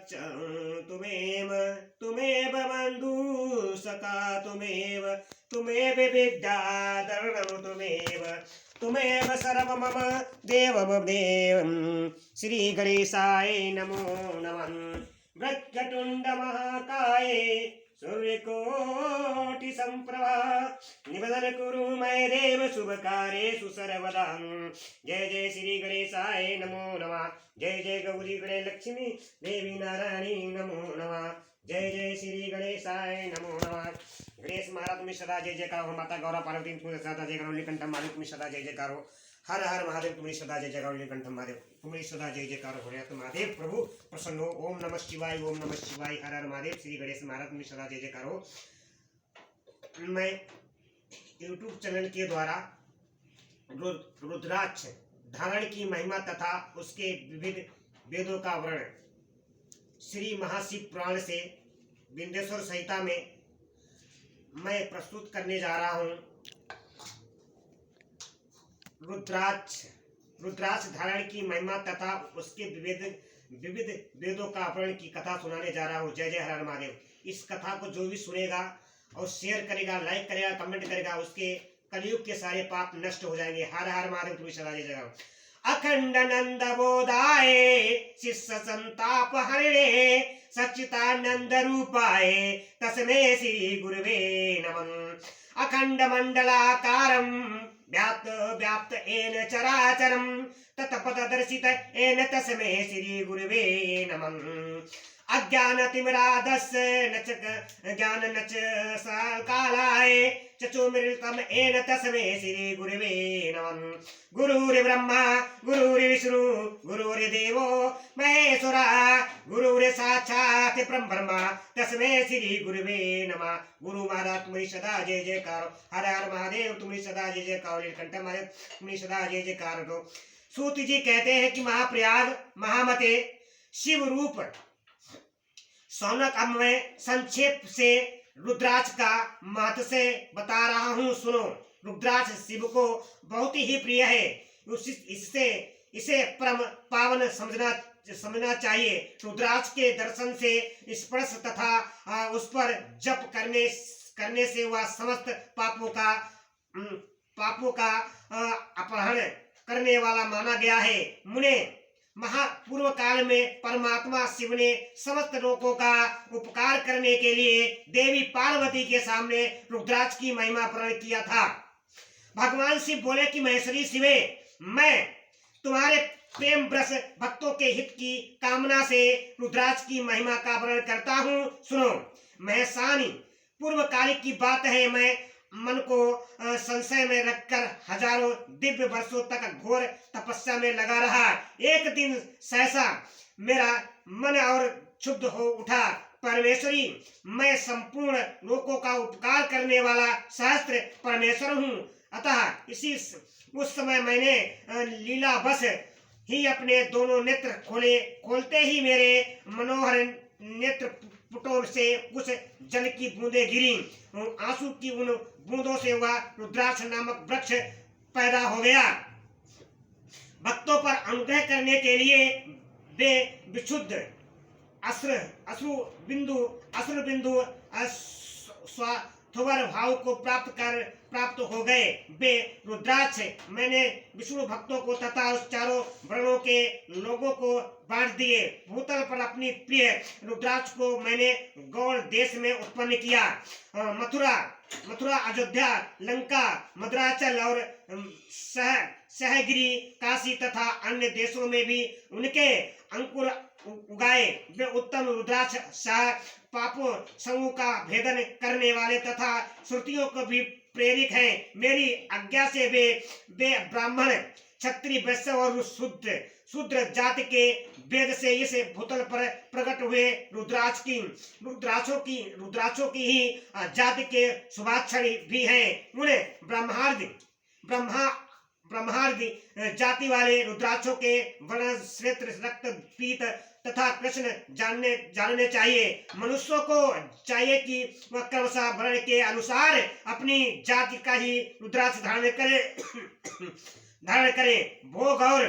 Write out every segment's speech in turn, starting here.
तुमेव तुमेव बन्धु सखा तुमेव तुमेव विद्याधरणं तुमेव सर्व मम देवदेव श्री गणेशाय नमो नमः वक्रतुंड महाकाय सूर्यकोटि संप्रभा निबदन कुरु मय देव शुभ कार्येषु सर्वदा जय जय श्री गणेशाय नमो नमः जय जय गौरी गणेश लक्ष्मी देवी नारायणी नमो नमः जय जय श्री गणेशाय नमो नमः गणेश महाराज तुम्हें सदा जय जयकार हो माता गौरा पार्वती तुम्हें सदा जय करो नीलकंठ महादेव तुम्हें सदा जय जयकार हो हर हर महादेव तुम्हें सदा जय जयकार नीलकंठ महादेव तुम्हें सदा जय जयकार हो तो महादेव प्रभु प्रसन्न हो ओम नमः शिवाय हर हर महादेव श्री गणेश महाराज तुम्हें सदा जय जयकार हो। मैं यूट्यूब चैनल के द्वारा रुद्राक्ष धारण की महिमा तथा उसके विविध वेदों का वर्णन श्री महाशिव पुराण से विंध्येश्वर संहिता में मैं प्रस्तुत करने जा रहा हूं। रुद्राक्ष धारण की महिमा तथा उसके विविध वेदों का वर्णन की कथा सुनाने जा रहा हूं। जय जय हर हर महादेव। इस कथा को जो भी सुनेगा और शेयर करेगा, लाइक करेगा, कमेंट करेगा, उसके कलयुग के सारे पाप नष्ट हो जाएंगे। हर हर महादेव तुम्हें सदा जय जयकार। अखंड नंद बोधाय शिष्य संताप हरिणे सच्चिदानंद रूपाय तस्मै श्री गुरुवे नमः। अखंड मंडलाकारं व्याप्त येन चराचरं तत्पददर्शित येन तस्मै श्री गुरुवे नमः। अज्ञानतिमिराधस्य ज्ञान नच कालाय चक्षुर्मिलितं येन तस्मै श्री गुरुवे नमः। गुरुर्ब्रह्मा गुरुर्विष्णु गुरुर्देवो महेश्वरः गुरुर्साक्षात् परब्रह्म तस्मै श्री गुरुवे नमः। गुरु महाराज तुम्हें सदा जय जयकार। हर हर महादेव तुम्हें सदा जय जयकार। नीलकंठ महादेव तुम्हें सदा जय जयकार हो। सूत जी कहते हैं कि महाप्रयाग महामते शिव रूप सौनक। अब मैं संक्षेप से रुद्राक्ष का महत्व से बता रहा हूं, सुनो। रुद्राक्ष शिव को बहुत ही प्रिय है। इससे इसे परम पावन समझना चाहिए। रुद्राक्ष के दर्शन से स्पर्श तथा उस पर जप करने से वह समस्त पापों का अपहरण करने वाला माना गया है। मुने महापूर्व काल में परमात्मा शिव ने समस्त लोगों का उपकार करने के लिए देवी पार्वती के सामने रुद्राक्ष की महिमा प्रण किया था। भगवान शिव बोले कि महेश्वरी शिवे, मैं तुम्हारे प्रेम ब्रस भक्तों के हित की कामना से रुद्राक्ष की महिमा का वर्णन करता हूँ, सुनो। महेशानी पूर्व कालिक की बात है। मैं मन को संशय में रखकर हजारों दिव्य वर्षों तक घोर तपस्या में लगा रहा। एक दिन सहसा मेरा मन और क्षुब्ध हो उठा। परमेश्वरी, मैं संपूर्ण लोगों का उपकार करने वाला सहस्त्र परमेश्वर हूँ। अतः उस समय मैंने लीला बस ही अपने दोनों नेत्र खोलते ही मेरे मनोहर नेत्र पुटों से कुछ जल की बूंदें गिरी। आंसू की उन बूंदों से वह रुद्राक्ष नामक वृक्ष पैदा हो गया। भक्तों पर अनुग्रह करने के लिए वे विशुद्ध अश्रु बिंदु स्वाथवर भाव को प्राप्त हो गए। वे रुद्राक्ष मैंने विष्णु भक्तों को तथा उस चारों वर्णों के लोगों को बांट दिए। भूतल पर अपनी प्रिय रुद्राक्ष को मैंने गौड़ देश में उत्पन्न किया। मथुरा, अयोध्या, लंका, मद्राचल और सहगिरी, काशी तथा अन्य देशों में भी उनके अंकुर उगाए। वे उत्तम रुद्राक्ष पापों समूह का भेदन करने वाले तथा श्रुतियों को भी प्रेरित हैं। मेरी आज्ञा से वे ब्राह्मण, क्षत्रिय, वैश्य और शूद्र जाति के वेद से इस भूतल पर प्रकट हुए रुद्राक्षों की ही जाति के शुभाक्षर भी हैं। उन्हें ब्रह्मादि जाति वाले रुद्राक्षों के वर्ण श्वेत, रक्त, पीत तथा कृष्ण जानने चाहिए। मनुष्यों को चाहिए कि वह क्रमशः वर्ण के अनुसार अपनी जाति का ही रुद्राक्ष धारण करे। भोग और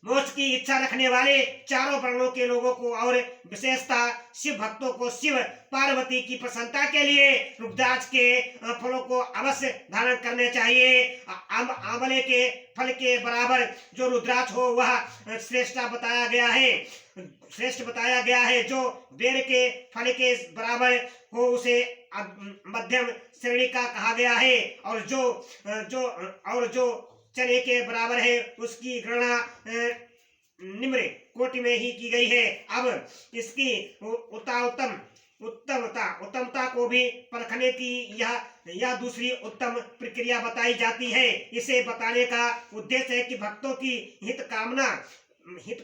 मोक्ष की इच्छा रखने वाले चारों वर्णों के लोगों को और विशेषता शिव भक्तों को शिव पार्वती की प्रसन्नता के लिए रुद्राक्ष के फलों को अवश्य धारण करने चाहिए। आंवले के फल के बराबर जो रुद्राक्ष हो वह श्रेष्ठ बताया गया है। जो बेर के फल के बराबर हो उसे मध्यम श्रेणी का कहा गया है, और जो चने के बराबर है उसकी गणना निम्न कोटि में ही की गई है। अब इसकी उत्तमता को भी परखने की यह दूसरी उत्तम प्रक्रिया बताई जाती है। इसे बताने का उद्देश्य है कि भक्तों की हित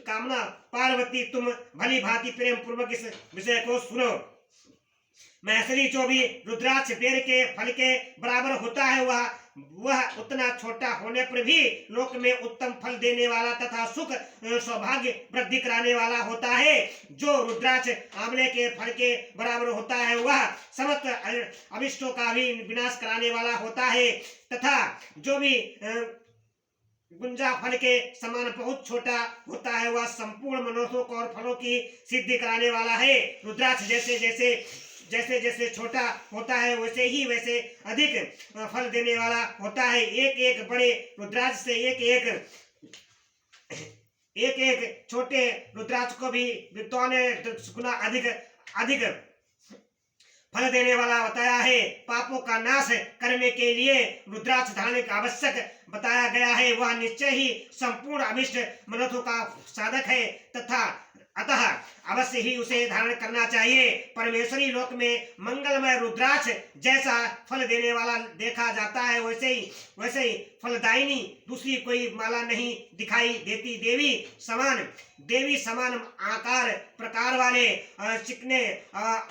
कामना पार्वती तुम भली भांति प्रेम पूर्वक इस विषय को सुनो। महर्षि जो भी रुद्राक्ष बेर के फल के बराबर होता है वह उतना छोटा होने पर भी लोक में उत्तम फल देने वाला तथा सुख सौभाग्य वृद्धि कराने वाला होता है। जो रुद्राक्ष आंवले के फल के बराबर होता है वह समस्त अभिष्टों का भी विनाश कराने वाला होता है, तथा जो भी गुंजा फल के समान बहुत छोटा होता है वह संपूर्ण मनोरथों और फलों की सिद्धि कराने वाला है। रुद्राक्ष जैसे जैसे छोटा होता है वैसे अधिक फल देने वाला होता है। एक बड़े रुद्राक्ष से एक छोटे रुद्राक्ष को भी विद्वान ने 10 गुना अधिक फल देने वाला बताया है। पापों का नाश करने के लिए रुद्राक्ष धारण का आवश्यक बताया गया है। वह निश्चय ही संपूर्ण अभिष्ट मनोरथों का साधक है, तथा अतः अवश्य ही उसे धारण करना चाहिए। परमेश्वरी लोक में मंगलमय रुद्राक्ष जैसा फल देने वाला देखा जाता है वैसे ही फलदायिनी दूसरी कोई माला नहीं दिखाई देती। देवी समान आकार प्रकार वाले चिकने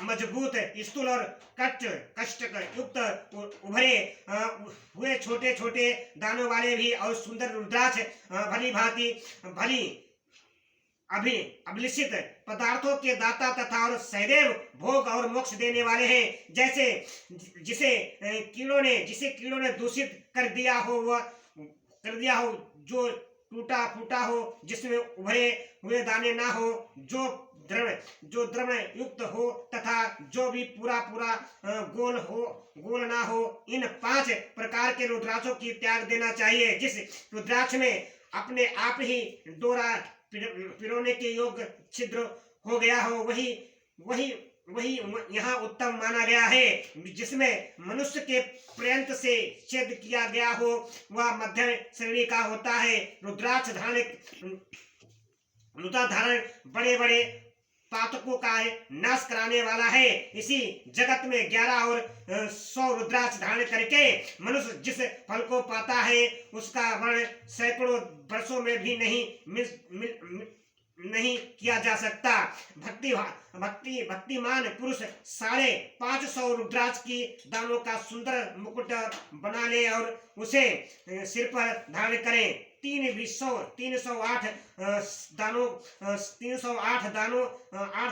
मजबूत स्थूल और कष्ट युक्त उभरे हुए छोटे छोटे दानों वाले भी और सुंदर रुद्राक्ष भली भांति अभिलषित पदार्थों के दाता तथा और सदैव भोग और मोक्ष देने वाले हैं। जिसे कीड़ों ने दूषित कर दिया हो, जो टूटा फूटा हो, जिसमें उभरे हुए दाने ना हो, जो द्रव्य युक्त हो तथा जो भी पूरा गोल ना हो, इन 5 प्रकार के रुद्राक्षों की त्याग देना चाहिए। जिस रुद्राक्ष में अपने आप ही डोरा पिरोने के योग्य छिद्र हो गया हो वही यहाँ उत्तम माना गया है। जिसमें मनुष्य के पर्यंत से छेद किया गया हो वह मध्यम श्रेणी का होता है। रुद्राक्ष धारण बड़े बड़े पातकों का नाश कराने वाला है। इसी जगत में 11 और 100 रुद्राक्ष धारण करके मनुष्य जिस फल को पाता है उसका वर्ण सैकड़ों वर्षों में भी नहीं किया जा सकता। भक्तिमान पुरुष 550 रुद्राक्ष की दानों का सुंदर मुकुट बना ले और उसे सिर पर धारण करें। 308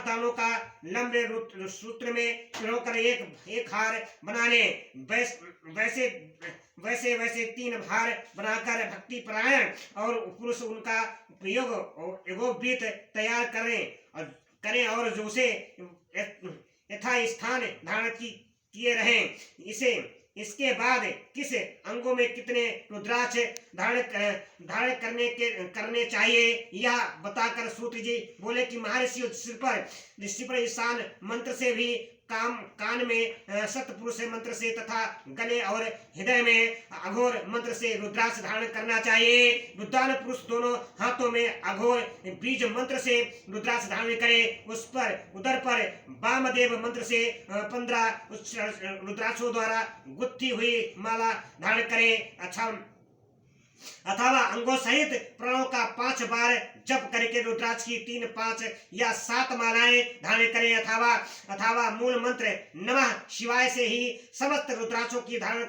दानों का लंबे सूत्र में पिरोकर एक हार बना ले। वैसे 3 भार बनाकर भक्ति परायण और पुरुष उनका एगोपवीत तैयार करें और जो उसे यथा स्थान धारण किए रहें। इसके बाद किस अंगों में कितने रुद्राक्ष धारण करने चाहिए यह बताकर सूत जी बोले कि महर्षि सिर पर ईशान मंत्र से भी कान में सतपुरुष मंत्र से तथा गले और हृदय में अघोर मंत्र से रुद्राक्ष धारण करना चाहिए। विद्वान पुरुष दोनों हाथों में अघोर बीज मंत्र से रुद्राक्ष धारण करे। उस पर उदर पर वामदेव मंत्र से 15 रुद्राक्षों द्वारा गुत्थी हुई माला धारण करे। अथवा अंगों सहित प्रणव का 5 बार जप करके रुद्राक्ष की 3, 5 या 7 मालाएं धारण करें। अथवा मूल मंत्र नमः शिवाय से ही समस्त रुद्राक्षों की धारण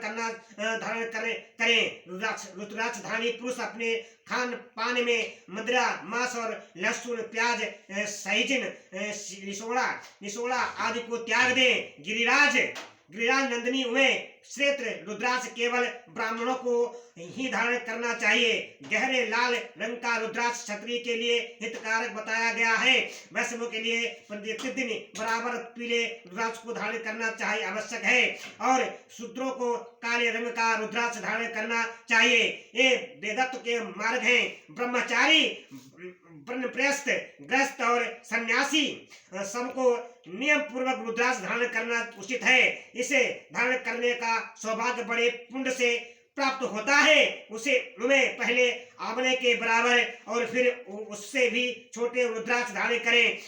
करें। रुद्राक्ष धारी पुरुष अपने खान पान में मदिरा, मांस और लहसुन, प्याज, सहीजिन, निसोड़ा आदि को त्याग दें। गिरिराज नंदिनी उमे श्वेत्र रुद्राक्ष केवल ब्राह्मणों को ही धारण करना चाहिए। गहरे लाल रंग का रुद्राक्ष क्षत्रिय के लिए हितकारक बताया गया है। वैष्णवों के लिए प्रतिदिन बराबर पीले रुद्राक्ष को धारण करना चाहिए आवश्यक है और शूद्रों को काले रंग का रुद्राक्ष धारण करना चाहिए। ये वेदत्व के मार्ग हैं। ब्रह्मचारी, वानप्रस्थ, गृहस्थ और सन्यासी सबको नियम पूर्वक रुद्राक्ष धारण करना उचित है। इसे धारण करने का सौभाग्य बड़े पुण्य से प्राप्त होता है। उसे उन्हें पहले आमने के बराबर और फिर उससे भी छोटे रुद्राक्ष धारण करें।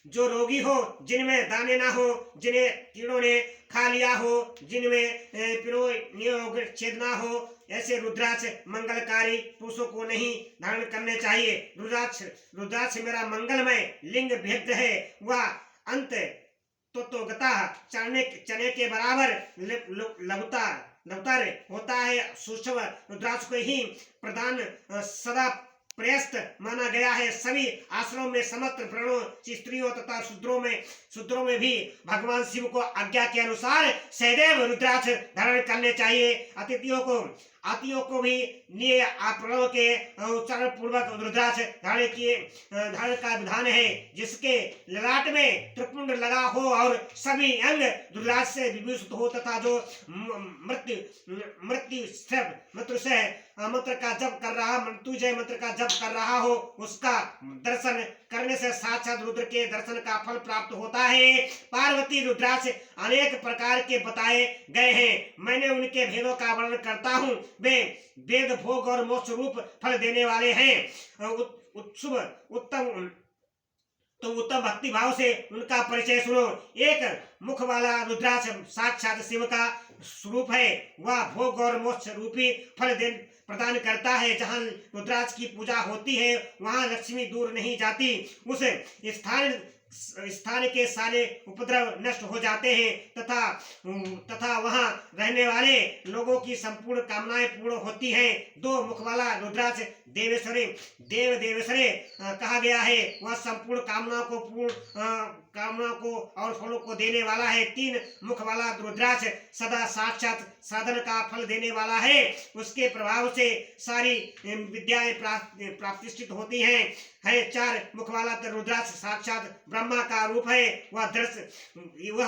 जो रोगी हो, जिनमें दाने ना हो, जिन्हें कीड़ों ने खा लिया हो, जिनमें नियोग छेद ना हो, ऐसे रुद्राक्ष मंगलकारी पुरुषों को नहीं धारण करने चाहिए। रुद्राक्ष मेरा मंगलमय लिंग भेद है। वह अंत तत्वगता चने के बराबर लवतर होता है। सूक्ष्म रुद्राक्ष को ही प्रदान सदा प्रयस्त माना गया है। सभी आश्रमों में समस्त वर्णों स्त्रियों तथा शूद्रों में भी भगवान शिव को आज्ञा के अनुसार सदैव रुद्राक्ष धारण करने चाहिए। आतियों को भी लिए प्रणव के उच्चारण पूर्वक रुद्राक्ष धारण का विधान है। जिसके ललाट में त्रिपुंड लगा हो और सभी अंग रुद्राक्ष से विभूषित हो तथा जो मृत्युंजय मंत्र का जप कर रहा हो, उसका दर्शन करने से साक्षात रुद्र के दर्शन का फल प्राप्त होता है। पार्वती रुद्राक्ष अनेक प्रकार के बताए गए हैं। मैंने उनके भेदों का वर्णन करता हूँ। वे वेद, भोग और मोक्ष रूप फल देने वाले हैं। उत्तम भक्ति भाव से उनका परिचय सुनो। एक मुख वाला रुद्राक्ष साक्षात शिव का स्वरूप है। वह भोग और मोक्ष रूपी फल प्रदान करता है। जहाँ रुद्राक्ष की पूजा होती है वहाँ लक्ष्मी दूर नहीं जाती। उस स्थान के सारे उपद्रव नष्ट हो जाते हैं तथा वहाँ रहने वाले लोगों की संपूर्ण कामनाएं पूर्ण होती हैं। दो मुख वाला रुद्राक्ष देवेश्वरे कहा गया है। वह संपूर्ण कामनाओं को और फलों को देने वाला है। तीन मुख वाला रुद्राक्ष सदा साक्षात साधन का फल देने वाला है। उसके प्रभाव से सारी विद्याएं प्रतिष्ठित होती हैं। चार मुख वाला रुद्राक्ष साक्षात ब्रह्मा का रूप है। वह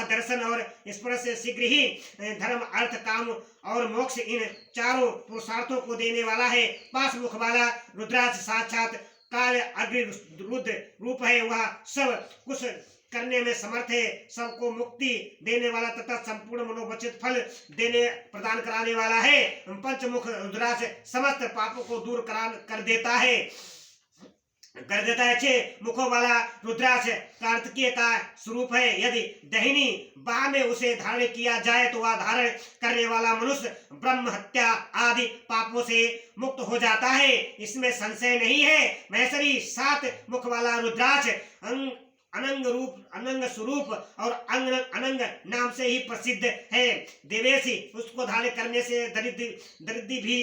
दर्शन और स्पर्श से शीघ्र ही धर्म, अर्थ, काम और मोक्ष इन चारों पुरुषार्थों को देने वाला है। पांच मुख वाला रुद्राक्ष साक्षात काल अग्नि रुद्र रूप है। वह सब कुछ करने में समर्थ है। सबको मुक्ति देने वाला तथा संपूर्ण मनोवांछित फल प्रदान कराने वाला है। पंचमुख रुद्राक्ष समस्त पापों को दूर कर देता है। छह मुखों वाला रुद्राक्ष कार्तिकेय का स्वरूप है। यदि दाहिनी बाह में उसे धारण किया जाए तो वह धारण करने वाला मनुष्य ब्रह्म हत्या आदि पापों से मुक्त हो जाता है। इसमें संशय नहीं है। महेश्वरी सात मुख वाला रुद्राक्ष अनंग स्वरूप और अनंग नाम से ही प्रसिद्ध है। देवेशी उसको धारण करने से दरिद्री भी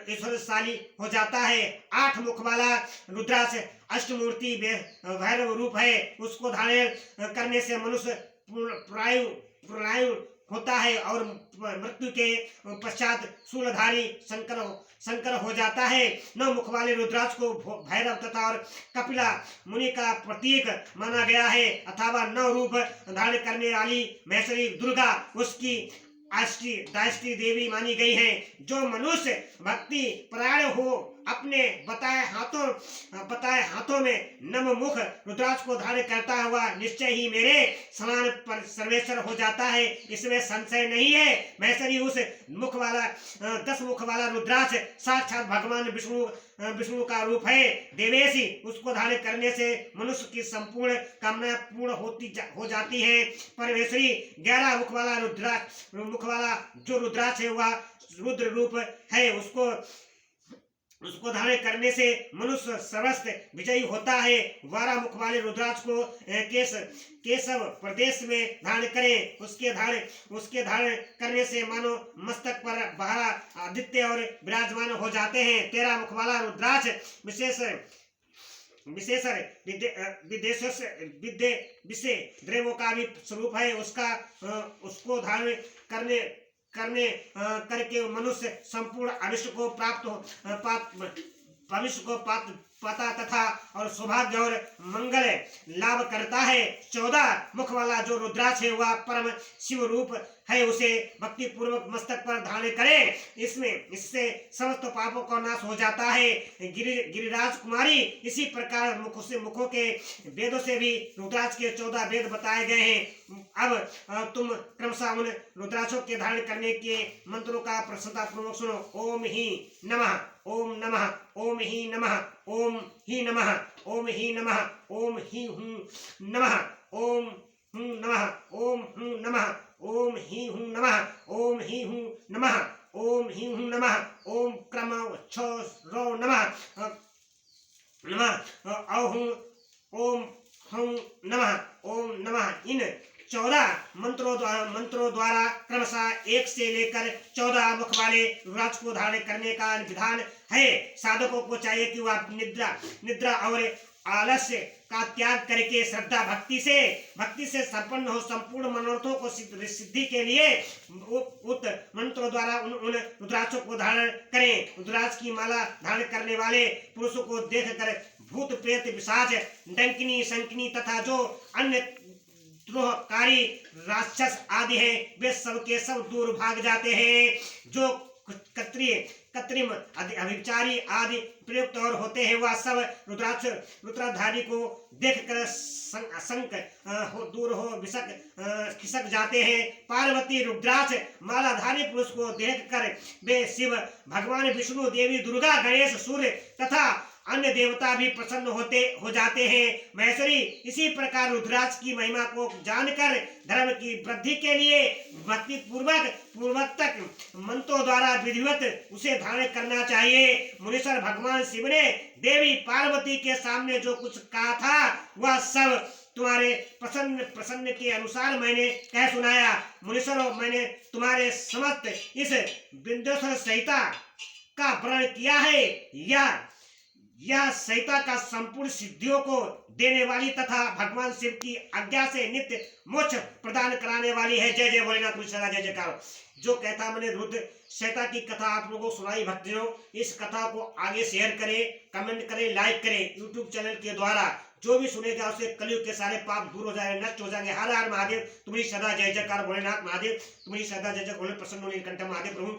ईश्वरशाली हो जाता है। आठ मुख वाला रुद्राक्ष अष्टमूर्ति भैरव रूप है। उसको धारण करने से मनुष्य प्रायु होता है और मृत्यु के पश्चात शूलधारी शंकर हो जाता है। नौ मुख वाले रुद्राक्ष को भैरव तथा और कपिला मुनि का प्रतीक माना गया है अथवा नौ रूप धारण करने वाली महेश्वरी दुर्गा उसकी दाष्टी देवी मानी गई है। जो मनुष्य भक्ति परायण हो अपने बताए हाथों में नम मुख रुद्राक्ष को धारण करता हुआ निश्चय ही मेरे समान पर सर्वेश्वर हो जाता है। इसमें संशय नहीं है। महेश्वरी उस मुख वाला 10 मुख वाला रुद्राक्ष साक्षात भगवान विष्णु का रूप है। देवेशी उसको धारण करने से मनुष्य की संपूर्ण कामना पूर्ण हो जाती है। परमेश्वरी 11 मुख वाला जो रुद्राक्ष है वह रुद्र रूप है। उसको धारण करने से मनुष्य सर्वस्व विजयी होता है। 12 मुख वाले रुद्राक्ष को केशव प्रदेश में धारण करें। उसके धारण करने से मानो मस्तक पर 12 आदित्य और विराजमान हो जाते हैं। 13 मुख वाला रुद्राक्ष विशेषर विशे द्रव्यों का भी स्वरूप है। उसको धारण करने करने करके मनुष्य संपूर्ण अविष्ट को भविष्य को पाता तथा और सौभाग्य और मंगल लाभ करता है। 14 मुख वाला जो रुद्राक्ष है वह परम शिव रूप है, उसे भक्ति पूर्वक मस्तक पर धारण करे। इससे समस्त पापों का नाश हो जाता है। गिरिराज कुमारी, इसी प्रकार मुखों के वेदों से भी रुद्राक्ष के 14 वेद बताए गए हैं। अब तुम क्रमशः उन रुद्राक्षों के धारण करने के मंत्रों का प्रसन्नता पूर्वक सुनो। ओम ही नमः, ओम नमः, ओम ही नमः, ओम ही नमः, ओम ही नमः, ओम ही हूँ नमः, ओम हूँ नमः, ओम हूँ नमः, ओम ही हूँ नमः, ओम ही हूँ नमः, ओम ही हूँ नमः, ओम क्रम रो नमः नमः औहूँ, ओम हूँ नमः, ओम नमः। इन 14 मंत्रों द्वारा क्रमशः 1 से लेकर 14 मुख वाले रुद्राक्ष को धारण करने का विधान है। साधकों को चाहिए कि वह निद्रा और आलस्य का त्याग करके श्रद्धा भक्ति से संपन्न हो संपूर्ण मनोरथों को सिद्धि के लिए उत मंत्रों द्वारा उन रुद्राक्षों को धारण करें। रुद्राक्ष की माला धारण करने वाले पुरुषों को देखकर भूत प्रेत पिशाच डंकिनी शंकिनी तथा जो अन्य द्रोहकारी राक्षस आदि हैं वे सब के सब दूर भाग जाते हैं। जो कृत्रिम अभिचारी आदि प्रयुक्त और होते हैं वह सब रुद्राधारी को देखकर दूर हो खिसक जाते हैं। पार्वती रुद्राक्ष मालाधारी पुरुष को देखकर वे शिव भगवान विष्णु देवी दुर्गा गणेश सूर्य तथा अन्य देवता भी प्रसन्न हो जाते हैं। महेश्वरी, इसी प्रकार रुद्राक्ष की महिमा को जानकर धर्म की वृद्धि के लिए भक्ति पूर्वक मंत्रों द्वारा विधिवत उसे धारण करना चाहिए। मुनीश्वर भगवान शिव ने देवी पार्वती के सामने जो कुछ कहा था वह सब तुम्हारे प्रसन्न के अनुसार मैंने कह सुनाया। मुनीश्वरों, मैंने तुम्हारे समस्त इस विंध्याचल संहिता का वर्णन किया है। यह संहिता का संपूर्ण सिद्धियों को देने वाली तथा भगवान शिव की आज्ञा से नित्य मोक्ष प्रदान कराने वाली है। जय जय भोलेनाथ, जय जयकार। जो कहता मैंने रुद्र संहिता की कथा आप लोगों को सुनाई भक्तों, इस कथा को आगे शेयर करें, कमेंट करें, लाइक करें। यूट्यूब चैनल के द्वारा जो भी सुनेगा उसे कलयुग के सारे पाप दूर हो जाएंगे, नष्ट हो जाएंगे। हर हर महादेव, तुम्हारी सदा जय जयकार। भोलेनाथ महादेव, तुम्हारी सदा जय जय। भोले प्रसन्न नीलकंठ महादेव प्रभु।